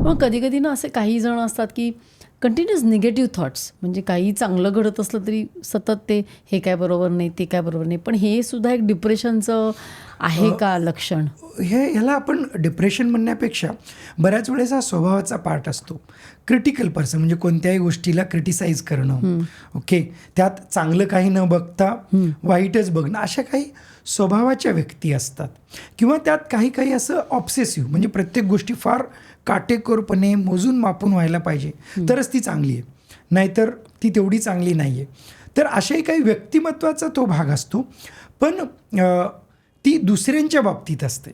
मग कधी-कधी ना असे काही जण असतात, की कंटिन्युअस निगेटिव्ह थॉट्स, म्हणजे काही चांगलं घडत असलं तरी सतत ते हे काय बरोबर नाही, ते काय बरोबर नाही. पण हे सुद्धा एक डिप्रेशनचं आहे का लक्षण? ह्याला आपण डिप्रेशन म्हणण्यापेक्षा बऱ्याच वेळेस हा स्वभावाचा पार्ट असतो. क्रिटिकल पर्सन म्हणजे कोणत्याही गोष्टीला क्रिटिसाइज करणं, ओके, त्यात चांगलं काही न बघता वाईटच बघणं, अशा काही स्वभावाच्या व्यक्ती असतात. किंवा त्यात काही काही असं ऑब्सेसिव्ह, म्हणजे प्रत्येक गोष्टी फार काटेकोरपणे मोजून मापून व्हायला पाहिजे तरच ती चांगली आहे, नाहीतर ती तेवढी चांगली नाही आहे. तर अशाही काही व्यक्तिमत्वाचा तो भाग असतो. पण ती दुसऱ्यांच्या बाबतीत असते.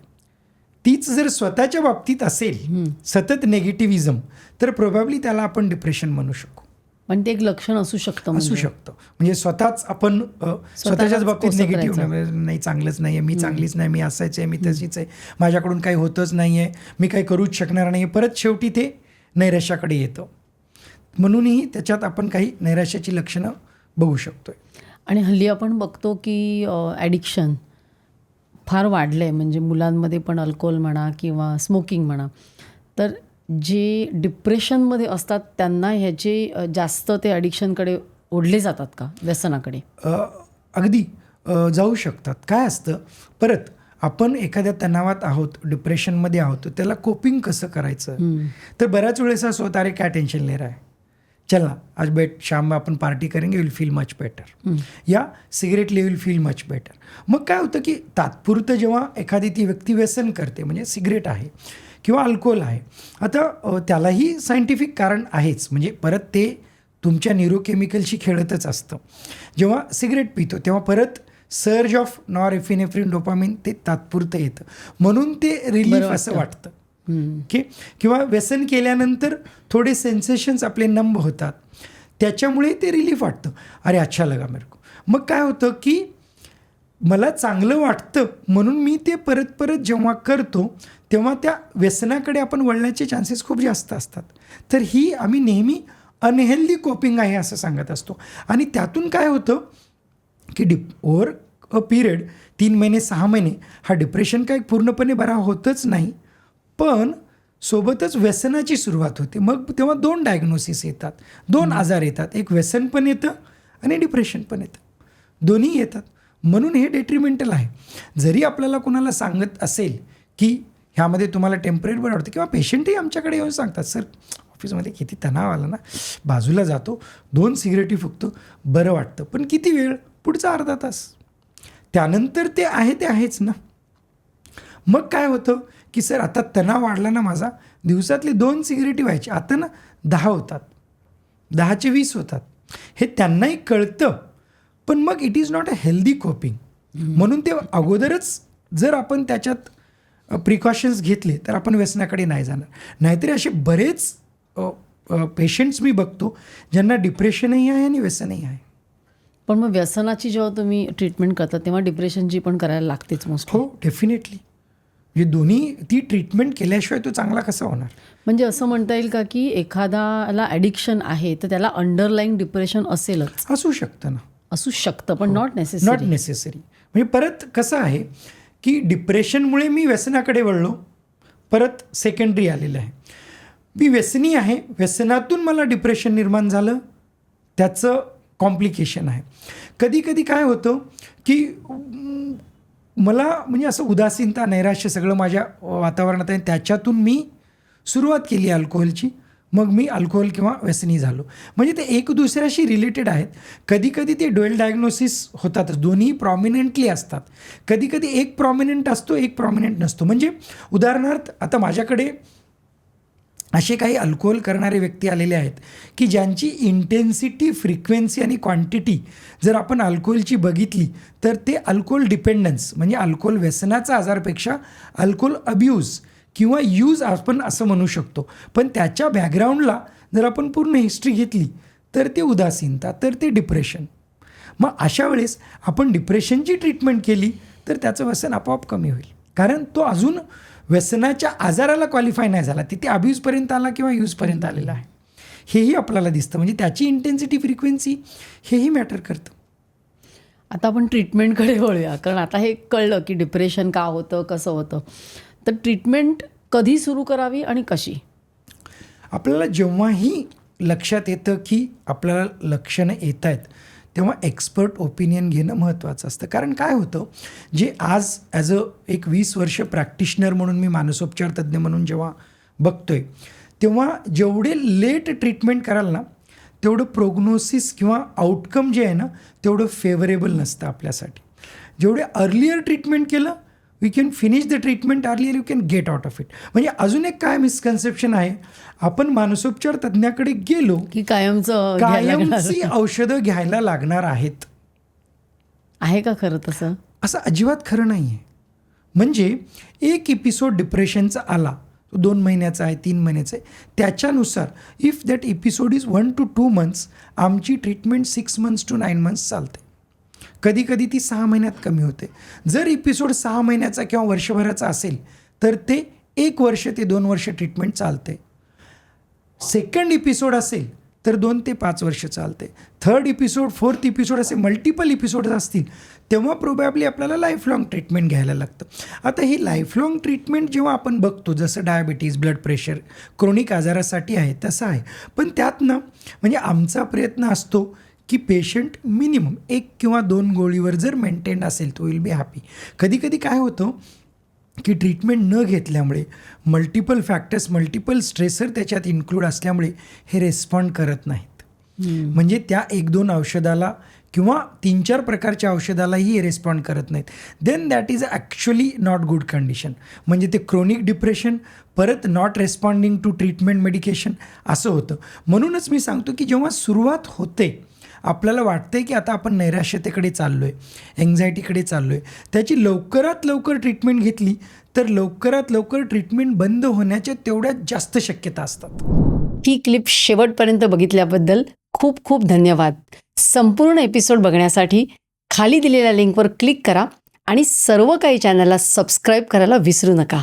तीच जर स्वतःच्या बाबतीत असेल सतत नेगेटिव्हिजम, तर प्रोबॅबली त्याला आपण डिप्रेशन म्हणू शकू. पण ते एक लक्षण असू शकतं. असू शकतं. म्हणजे स्वतःच आपण स्वतःच्याच बाबतीत निगेटिव्ह, नाही चांगलंच नाही आहे, मी चांगलीच नाही, मी असायच आहे, मी तशीच आहे, माझ्याकडून काही होतच नाही आहे, मी काही करूच शकणार नाही. परत शेवटी ते नैराश्याकडे येतं. म्हणूनही त्याच्यात आपण काही नैराश्याची लक्षणं बघू शकतोय. आणि हल्ली आपण बघतो की ॲडिक्शन फार वाढलं आहे, म्हणजे मुलांमध्ये पण अल्कोहोल म्हणा किंवा स्मोकिंग म्हणा. तर जे डिप्रेशनमध्ये असतात त्यांना ह्याचे जास्त ते ॲडिक्शनकडे ओढले जातात का, व्यसनाकडे? अगदी जाऊ शकतात. काय असतं, परत आपण एखाद्या तणावात आहोत, डिप्रेशनमध्ये आहोत, त्याला कोपिंग कसं करायचं. तर बऱ्याच वेळेस असं होतं, अरे काय टेन्शन ले रहा है, चला आज शाम में आपण पार्टी करेंगे, विल फील मच बेटर, या सिगरेट ले विल फील मच बेटर. मग काय होतं की तात्पुरतं जेव्हा एखादी ती व्यक्ती व्यसन करते, म्हणजे सिगरेट आहे किंवा अल्कोहोल आहे, आता त्यालाही सायंटिफिक कारण आहेच. म्हणजे परत ते तुमच्या न्यूरोकेमिकलशी खेळतच असतं. जेव्हा सिगरेट पितो तेव्हा परत सर्ज ऑफ नॉरएपिनेफ्रिन, डोपामिन ते तात्पुरतं येतं, म्हणून ते रिलीफ असं वाटतं. ओके. किंवा व्यसन केल्यानंतर थोडे सेन्सेशन्स आपले नंब होतात, त्याच्यामुळे ते रिलीफ वाटतं, अरे अच्छा लगा मेरे को. मग काय होतं की मला चांगलं वाटतं म्हणून मी ते परत परत जेव्हा करतो तेव्हा त्या व्यसनाकडे आपण वळण्याचे चान्सेस खूप जास्त असतात. तर ही आम्ही नेहमी अनहेल्दी कोपिंग आहे असं सांगत असतो. आणि त्यातून काय होतं की ओव्हर अ पिरियड 3 महिने 6 महिने हा डिप्रेशन काय पूर्णपणे बरा होतच नाही, पण सोबतच व्यसनाची सुरुवात होते. मग तेव्हा 2 डायग्नोसिस येतात, 2 आजार येतात, एक व्यसन पण येतं आणि डिप्रेशन पण येतं, दोन्ही येतात. म्हणून हे डेट्रिमेंटल आहे. जरी आपल्याला कोणाला सांगत असेल की ह्यामध्ये तुम्हाला टेम्पररी बरं वाटतं, किंवा पेशंटही आमच्याकडे येऊन सांगतात, सर ऑफिसमध्ये किती तणाव आला ना, बाजूला जातो, 2 सिगरेटी फुकतो, बरं वाटतं. पण किती वेळ? पुढचा अर्धा तास, त्यानंतर ते आहे ते आहेच ना. मग काय होतं की सर आता तणाव वाढला ना माझा, दिवसातले 2 सिगरेटी व्हायचे, आता ना 10 होतात, 10चे 20 होतात. हे त्यांनाही कळतं, पण मग it is not a healthy coping. म्हणून ते अगोदरच जर आपण त्याच्यात प्रिकॉशन्स घेतले तर आपण व्यसनाकडे नाही जाणार. नाहीतरी असे बरेच पेशंट्स मी बघतो ज्यांना डिप्रेशनही आहे आणि व्यसनही आहे. पण मग व्यसनाची जेव्हा तुम्ही ट्रीटमेंट करता तेव्हा डिप्रेशनची पण करायला लागतेच मोस्टली? हो, डेफिनेटली. म्हणजे दोन्ही, ती ट्रीटमेंट केल्याशिवाय तो चांगला कसा होणार. म्हणजे असं म्हणता येईल का की एखाद्याला ॲडिक्शन आहे तर त्याला अंडरलाईंग डिप्रेशन असेलच? असू शकतं ना, असू शकतं, पण नॉट नेसेसरी. म्हणजे परत कसं आहे की डिप्रेशनमुळे मी व्यसनाकडे वळलो, परत सेकंडरी आलेलं आहे. मी व्यसनी आहे, व्यसनातून मला डिप्रेशन निर्माण झालं, त्याचं कॉम्प्लिकेशन आहे. कधी कधी काय होतं की मला म्हणजे असं उदासीनता, नैराश्य सगळं माझ्या वातावरणात आहे, त्याच्यातून मी सुरुवात केली अल्कोहोलची, मग मी अल्कोहोल किंवा व्यसनी झालो. म्हणजे ते एक दुसऱ्याशी रिलेटेड आहेत. कधी कधी ते ड्युअल डायग्नोसिस होतातच, दोन्ही प्रॉमिनंटली असतात. कधी कधी एक प्रॉमिनंट असतो, एक प्रॉमिनंट नसतो. म्हणजे उदाहरणार्थ आता माझ्याकडे असे काही अल्कोहोल करणारे व्यक्ती आलेले आहेत की ज्यांची इंटेन्सिटी, फ्रिक्वेन्सी आणि क्वांटिटी जर आपण अल्कोहोलची बघितली तर ते अल्कोहोल डिपेंडन्स म्हणजे अल्कोहोल व्यसनाचा आजारपेक्षा अल्कोहोल अब्यूज किंवा यूज आपण असं म्हणू शकतो. पण त्याच्या बॅकग्राऊंडला जर आपण पूर्ण हिस्ट्री घेतली तर ते उदासीनता, तर ते डिप्रेशन. मग अशा वेळेस आपण डिप्रेशनची ट्रीटमेंट केली तर त्याचं व्यसन आपोआप कमी होईल, कारण तो अजून व्यसनाच्या आजाराला क्वालिफाय नाही झाला, तिथे अब्यूजपर्यंत आला किंवा यूजपर्यंत आलेला आहे, हेही आपल्याला दिसतं. म्हणजे त्याची इंटेन्सिटी, फ्रिक्वेन्सी हेही मॅटर करतं. आता आपण ट्रीटमेंटकडे वळूया, कारण आता हे कळलं की डिप्रेशन का होतं, कसं होतं. तर ट्रीटमेंट कधी सुरू करावी आणि कशी? आपल्याला जेव्हाही लक्षात येतं की आपल्याला लक्षणं येत आहेत तेव्हा एक्सपर्ट ओपिनियन घेणं महत्त्वाचं असतं. कारण काय होतं, जे आज ॲज एक 20 वर्ष प्रॅक्टिशनर म्हणून मी मानसोपचार तज्ज्ञ म्हणून जेव्हा बघतोय, तेव्हा जेवढे लेट ट्रीटमेंट कराल ना तेवढं प्रोग्नोसिस किंवा आउटकम जे आहे ना तेवढं फेवरेबल नसतं आपल्यासाठी. जेवढे अर्लियर ट्रीटमेंट केलं, we can finish the treatment earlier, you can get out of it. म्हणजे अजून एक काय मिसकन्सेप्शन आहे, आपण मानसोपचार तज्ज्ञाकडे गेलो की कायमचं घ्यायला लागणार. कायमची औषधं घ्यायला लागणार आहेत, आहे का खरं तसं? असं अजिबात खरं नाही आहे. म्हणजे एक एपिसोड डिप्रेशनचा आला, 2 महिन्याचा आहे, 3 महिन्याचा आहे, त्याच्यानुसार if that episode is 1 to 2 months, आमची ट्रीटमेंट 6 months to 9 months चालते. कधी कधी ती 6 महिन्यात कमी होते. जर एपिसोड 6 महिन्याचा किंवा वर्षभराचा असेल तर ते 1 वर्ष ते 2 वर्ष ट्रीटमेंट चालते. सेकंड एपिसोड असेल तर 2 ते 5 वर्ष चालते. थर्ड एपिसोड, फोर्थ एपिसोड असे मल्टिपल एपिसोड असतील तेव्हा प्रोबॅबली आपल्याला लाईफलाँग ट्रीटमेंट घ्यायला लागतं. आता ही लाईफलाँग ट्रीटमेंट जेव्हा आपण बघतो, जसं डायबिटीज, ब्लड प्रेशर, क्रोनिक आजारासाठी आहे तसं आहे, पण त्यातनं म्हणजे आमचा प्रयत्न असतो की पेशंट मिनिमम 1 किंवा 2 गोळीवर जर मेंटेन असेल तो विल बी हॅपी. कधी कधी काय होतं की ट्रीटमेंट न घेतल्यामुळे मल्टिपल फॅक्टर्स, मल्टिपल स्ट्रेसर त्याच्यात इन्क्लूड असल्यामुळे हे रेस्पॉन्ड करत नाहीत. म्हणजे त्या 1-2 औषधाला किंवा 3-4 प्रकारच्या औषधालाही रेस्पॉन्ड करत नाहीत. Then that is actually not good condition. म्हणजे ते क्रोनिक डिप्रेशन, परत not responding to treatment medication असं होतं. म्हणूनच मी सांगतो की जेव्हा सुरुवात होते, आपल्याला वाटते की आता आपण नैराश्यतेकडे चाललो आहे, एन्झायटीकडे चाललो आहे, त्याची लवकरात लवकर ट्रीटमेंट घेतली तर लवकरात लवकर ट्रीटमेंट बंद होण्याच्या तेवढ्याच जास्त शक्यता असतात. ही क्लिप शेवटपर्यंत बघितल्याबद्दल खूप खूप धन्यवाद. संपूर्ण एपिसोड बघण्यासाठी खाली दिलेल्या लिंकवर क्लिक करा आणि सर्व काही चॅनलला सबस्क्राईब करायला विसरू नका.